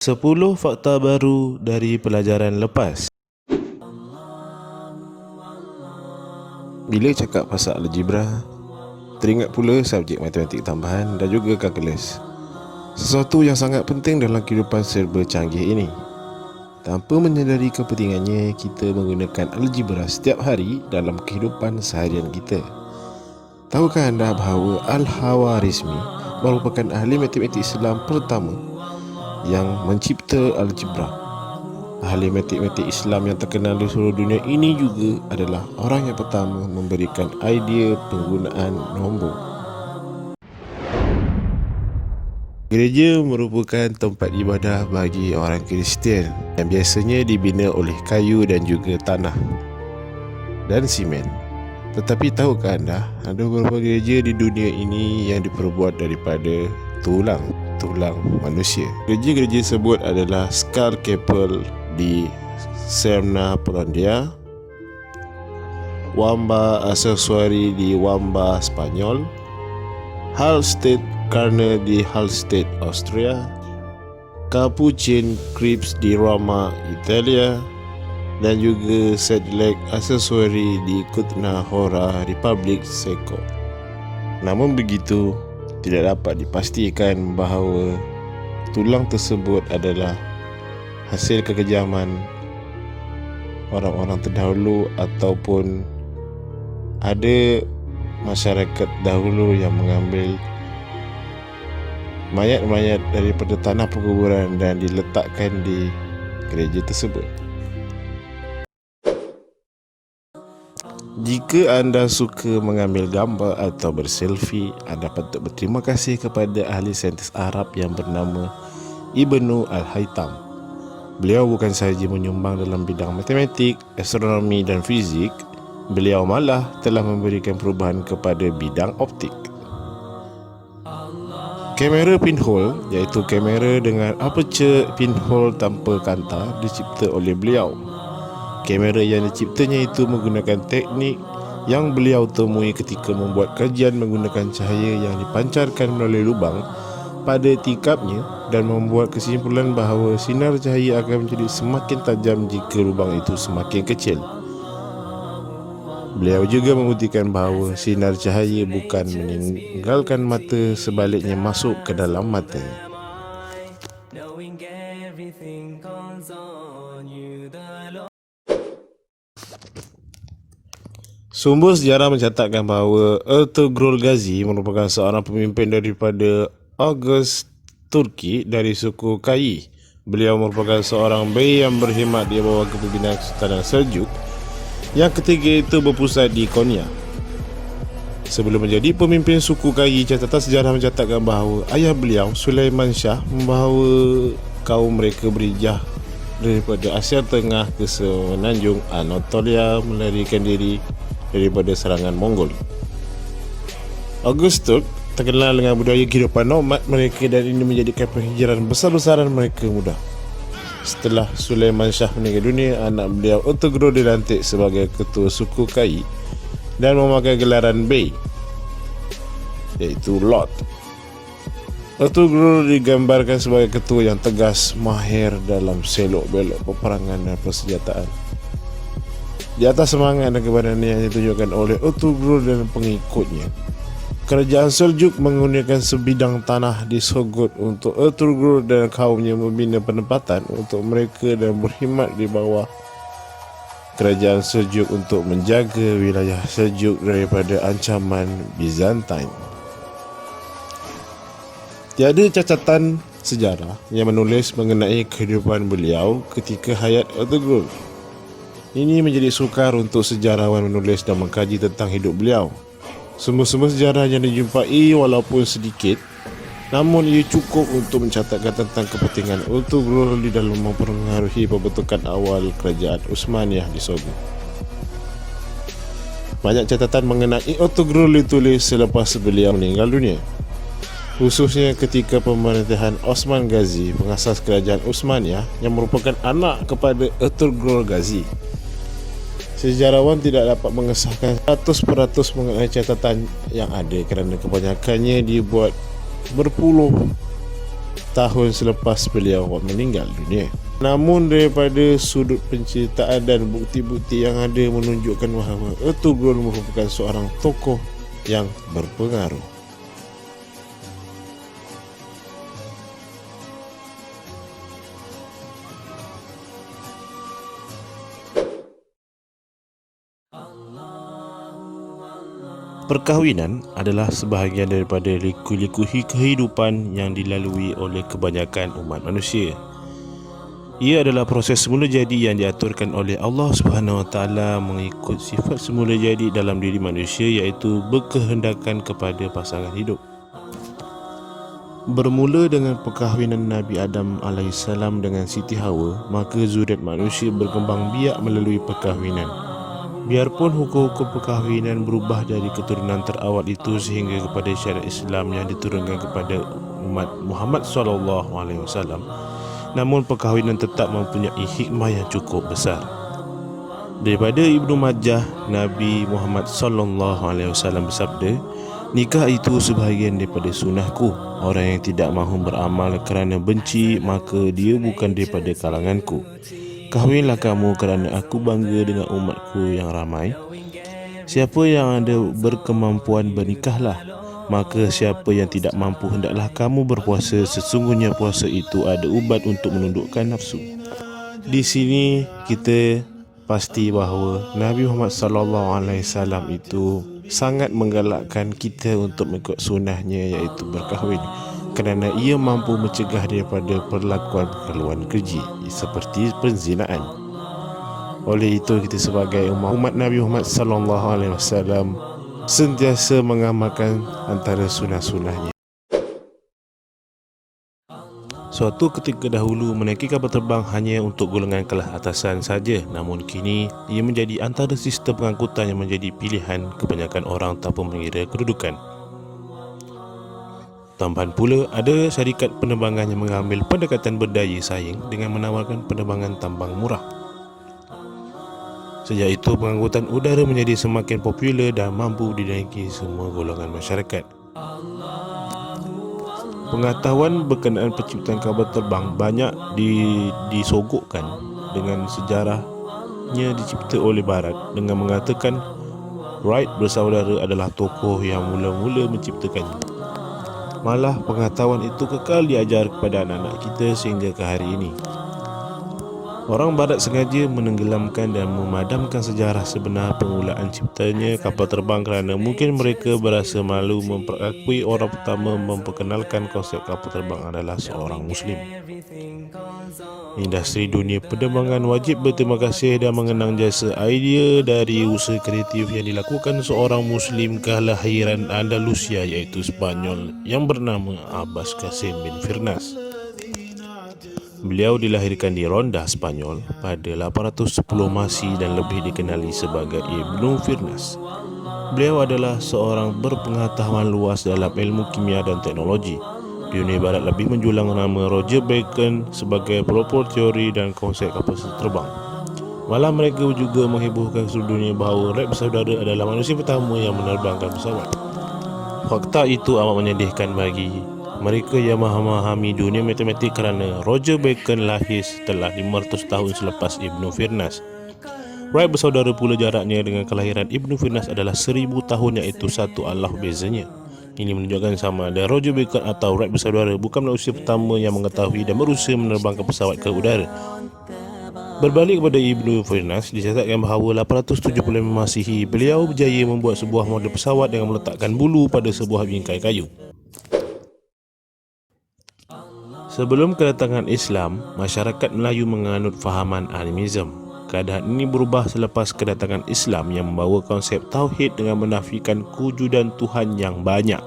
10 fakta baru dari pelajaran lepas. Bila cakap pasal algebra, teringat pula subjek matematik tambahan dan juga kalkulus. Sesuatu yang sangat penting dalam kehidupan serba canggih ini. Tanpa menyedari kepentingannya, kita menggunakan algebra setiap hari dalam kehidupan seharian kita. Tahukah anda bahawa Al-Khwarizmi merupakan ahli matematik Islam pertama yang mencipta algebra? Ahli matematik Islam yang terkenal di seluruh dunia ini juga adalah orang yang pertama memberikan idea penggunaan nombor. Gereja merupakan tempat ibadah bagi orang Kristian yang biasanya dibina oleh kayu dan juga tanah dan simen. Tetapi tahukah anda, ada beberapa gereja di dunia ini yang diperbuat daripada tulang manusia. Gereja-gereja tersebut adalah Skull Chapel di Serna, Polandia, Wamba Accessory di Wamba, Spanyol, Hallstatt Karena di Hallstatt, Austria, Capuchin Crypts di Roma, Italia, dan juga St. Lake Accessory di Kutna Hora, Republik Czech. Namun begitu, tidak dapat dipastikan bahawa tulang tersebut adalah hasil kekejaman orang-orang terdahulu ataupun ada masyarakat dahulu yang mengambil mayat-mayat daripada tanah perkuburan dan diletakkan di gereja tersebut. Jika anda suka mengambil gambar atau berselfie, anda patut berterima kasih kepada ahli saintis Arab yang bernama Ibnu Al-Haytham. Beliau bukan sahaja menyumbang dalam bidang matematik, astronomi dan fizik, beliau malah telah memberikan perubahan kepada bidang optik. Kamera pinhole, iaitu kamera dengan aperture pinhole tanpa kanta, dicipta oleh beliau. Kamera yang diciptanya itu menggunakan teknik yang beliau temui ketika membuat kajian menggunakan cahaya yang dipancarkan melalui lubang pada tingkapnya dan membuat kesimpulan bahawa sinar cahaya akan menjadi semakin tajam jika lubang itu semakin kecil. Beliau juga membuktikan bahawa sinar cahaya bukan meninggalkan mata, sebaliknya masuk ke dalam mata. Sumber sejarah mencatatkan bahawa Ertugrul Gazi merupakan seorang pemimpin daripada Oghuz Turki dari suku Kayi. Beliau merupakan seorang bey yang berkhidmat di bawah kepimpinan Sultan Seljuk. Yang ketiga itu berpusat di Konya. Sebelum menjadi pemimpin suku Kayi, catatan sejarah mencatatkan bahawa ayah beliau, Sulaiman Shah, membawa kaum mereka berhijrah daripada Asia Tengah ke semenanjung Anatolia melarikan diri daripada serangan Mongol. Oghuz Turk terkenal dengan budaya kehidupan nomad mereka dan ini menjadikan penghijrahan besar-besaran mereka mudah. Setelah Sulaiman Shah meninggal dunia, anak beliau Ertugrul dilantik sebagai ketua suku Kayi dan memakai gelaran Bey, iaitu Lord. Ertugrul digambarkan sebagai ketua yang tegas, mahir dalam selok-belok peperangan dan persenjataan. Di atas semangat dan keberanian yang ditunjukkan oleh Ertugrul dan pengikutnya, Kerajaan Seljuk menggunakan sebidang tanah di Sogod untuk Ertugrul dan kaumnya membina penempatan untuk mereka dan berkhidmat di bawah Kerajaan Seljuk untuk menjaga wilayah Seljuk daripada ancaman Bizantin. Tiada catatan sejarah yang menulis mengenai kehidupan beliau ketika hayat Ertugrul. Ini menjadi sukar untuk sejarawan menulis dan mengkaji tentang hidup beliau. Sumber-sumber sejarah yang dijumpai walaupun sedikit, namun ia cukup untuk mencatatkan tentang kepentingan Ertugrul di dalam mempengaruhi pembentukan awal kerajaan Utsmaniyah di Sogod. Banyak catatan mengenai Ertugrul ditulis selepas beliau meninggal dunia, khususnya ketika pemerintahan Osman Gazi, pengasas kerajaan Utsmaniyah yang merupakan anak kepada Ertugrul Gazi. Sejarawan tidak dapat mengesahkan 100% mengenai catatan yang ada kerana kebanyakannya dibuat berpuluh tahun selepas beliau meninggal dunia. Namun daripada sudut penceritaan dan bukti-bukti yang ada menunjukkan bahawa Ertugrul merupakan seorang tokoh yang berpengaruh. Perkahwinan adalah sebahagian daripada liku-liku kehidupan yang dilalui oleh kebanyakan umat manusia. Ia adalah proses semula jadi yang diaturkan oleh Allah Subhanahu Wa Taala mengikut sifat semula jadi dalam diri manusia, iaitu berkehendakan kepada pasangan hidup. Bermula dengan perkahwinan Nabi Adam AS dengan Siti Hawa, maka zuriat manusia berkembang biak melalui perkahwinan. Biarpun hukum-hukum perkahwinan berubah dari keturunan terawal itu sehingga kepada syariat Islam yang diturunkan kepada umat Muhammad SAW, namun perkahwinan tetap mempunyai hikmah yang cukup besar. Daripada Ibnu Majah, Nabi Muhammad SAW bersabda, "Nikah itu sebahagian daripada sunnahku. Orang yang tidak mahu beramal kerana benci, maka dia bukan daripada kalanganku. Kahwinlah kamu kerana aku bangga dengan umatku yang ramai. Siapa yang ada berkemampuan bernikahlah. Maka siapa yang tidak mampu hendaklah kamu berpuasa. Sesungguhnya puasa itu ada ubat untuk menundukkan nafsu." Di sini kita pasti bahawa Nabi Muhammad SAW itu sangat menggalakkan kita untuk mengikut sunnahnya, iaitu berkahwin, kerana ia mampu mencegah daripada perlakuan keji seperti perzinaan. Oleh itu kita sebagai umat Nabi Muhammad SAW sentiasa mengamalkan antara sunnah-sunnahnya. Suatu ketika dahulu menaiki kapal terbang hanya untuk golongan kelas atasan saja, namun kini ia menjadi antara sistem pengangkutan yang menjadi pilihan kebanyakan orang tanpa mengira kedudukan. Tambahan pula, ada syarikat penerbangan yang mengambil pendekatan berdaya saing dengan menawarkan penerbangan tambang murah. Sejak itu, pengangkutan udara menjadi semakin popular dan mampu dinaiki semua golongan masyarakat. Pengetahuan berkenaan penciptaan kapal terbang banyak disogokkan dengan sejarahnya dicipta oleh Barat dengan mengatakan Wright bersaudara adalah tokoh yang mula-mula menciptakannya. Malah pengetahuan itu kekal diajar kepada anak-anak kita sehingga ke hari ini. Orang Barat sengaja menenggelamkan dan memadamkan sejarah sebenar permulaan ciptanya kapal terbang kerana mungkin mereka berasa malu memperakui orang pertama memperkenalkan konsep kapal terbang adalah seorang Muslim. Industri dunia penerbangan wajib berterima kasih dan mengenang jasa idea dari usaha kreatif yang dilakukan seorang Muslim kelahiran Andalusia, iaitu Spanyol, yang bernama Abbas Qasim bin Firnas. Beliau dilahirkan di Ronda, Spanyol pada 810 Masih dan lebih dikenali sebagai Ibnu Firnas. Beliau adalah seorang berpengetahuan luas dalam ilmu kimia dan teknologi. Dunia Barat lebih menjulang nama Roger Bacon sebagai pelopor teori dan konsep kapal terbang. Malah mereka juga menghebohkan seluruh dunia bahawa Wright bersaudara adalah manusia pertama yang menerbangkan pesawat. Fakta itu amat menyedihkan bagi mereka yang memahami dunia matematik kerana Roger Bacon lahir setelah 500 tahun selepas Ibnu Firnas. Wright bersaudara pula jaraknya dengan kelahiran Ibnu Firnas adalah 1000 tahun, iaitu satu Allah bezanya. Ini menunjukkan sama ada Roger Bacon atau Wright bersaudara bukan manusia pertama yang mengetahui dan berusaha menerbangkan pesawat ke udara. Berbalik kepada Ibnu Firnas, dicatatkan bahawa 875 Masihi beliau berjaya membuat sebuah model pesawat dengan meletakkan bulu pada sebuah bingkai kayu. Sebelum kedatangan Islam, masyarakat Melayu menganut fahaman animisme. Keadaan ini berubah selepas kedatangan Islam yang membawa konsep tauhid dengan menafikan kewujudan Tuhan yang banyak.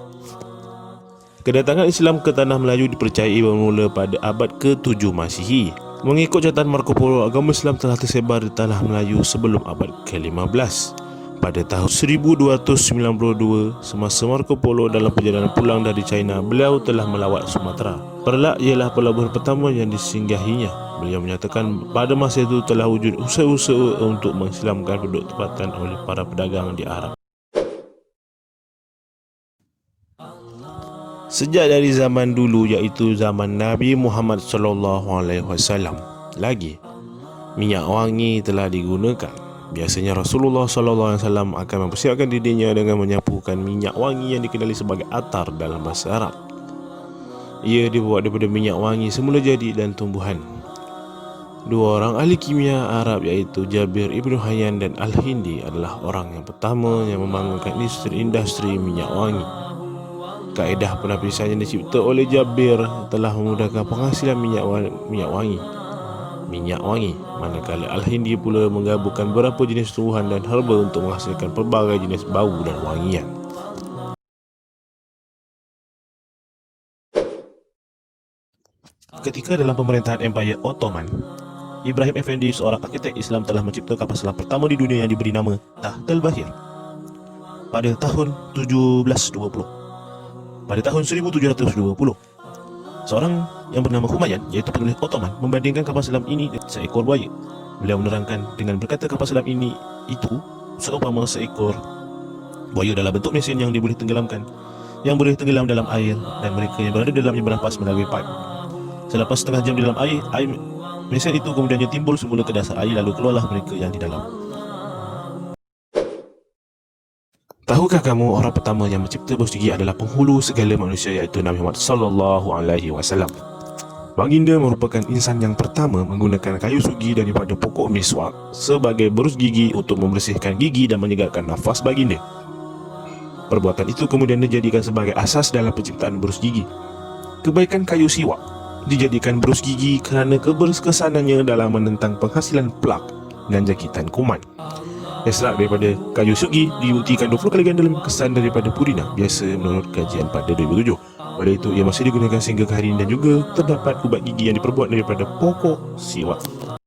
Kedatangan Islam ke tanah Melayu dipercayai bermula pada abad ke-7 Masihi. Mengikut catatan Marco Polo, agama Islam telah tersebar di tanah Melayu sebelum abad ke-15. Pada tahun 1292, semasa Marco Polo dalam perjalanan pulang dari China, beliau telah melawat Sumatera. Perlak ialah pelabuhan pertama yang disinggahinya. Beliau menyatakan pada masa itu telah wujud usaha-usaha untuk mengislamkan penduduk tempatan oleh para pedagang di Arab. Sejak dari zaman dulu, iaitu zaman Nabi Muhammad SAW lagi, minyak wangi telah digunakan. Biasanya Rasulullah SAW akan mempersiapkan dirinya dengan menyapukan minyak wangi yang dikenali sebagai atar dalam bahasa Arab. Ia dibuat daripada minyak wangi semula jadi dan tumbuhan. Dua orang ahli kimia Arab iaitu Jabir Ibn Hayyan dan Al-Hindi adalah orang yang pertama yang membangunkan industri minyak wangi. Kaedah penapisan yang dicipta oleh Jabir telah memudahkan penghasilan minyak wangi, manakala Al-Hindi pula menggabungkan beberapa jenis tumbuhan dan herba untuk menghasilkan pelbagai jenis bau dan wangian. Ketika dalam pemerintahan Empayar Ottoman, Ibrahim Effendi, seorang arkitek Islam, telah mencipta kapal selam pertama di dunia yang diberi nama Tahtal Bahir pada tahun 1720. Pada tahun 1720, seorang yang bernama Humayun, iaitu penulis Ottoman, membandingkan kapal selam ini dengan seekor buaya. Beliau menerangkan dengan berkata kapal selam ini itu seumpama seekor buaya dalam bentuk mesin yang boleh tenggelam dalam air, dan mereka yang berada dalamnya bernafas melalui pipe. Selepas setengah jam di dalam air mesin itu kemudiannya timbul semula ke dasar air, lalu keluarlah mereka yang di dalam. Tahukah kamu orang pertama yang mencipta bos gigi adalah penghulu segala manusia, iaitu Nabi Muhammad SAW. Baginda merupakan insan yang pertama menggunakan kayu sugi daripada pokok miswak sebagai berus gigi untuk membersihkan gigi dan menyegarkan nafas baginda. Perbuatan itu kemudian dijadikan sebagai asas dalam penciptaan berus gigi. Kebaikan kayu siwak dijadikan berus gigi kerana keberkesanannya dalam menentang penghasilan plak dan jangkitan kuman. Ekstrak daripada kayu sugi dibuktikan 20 kali ganda lebih kesan daripada purina biasa menurut kajian pada 2007. Pada itu ia masih digunakan sehingga ke hari ini, dan juga terdapat ubat gigi yang diperbuat daripada pokok siwak.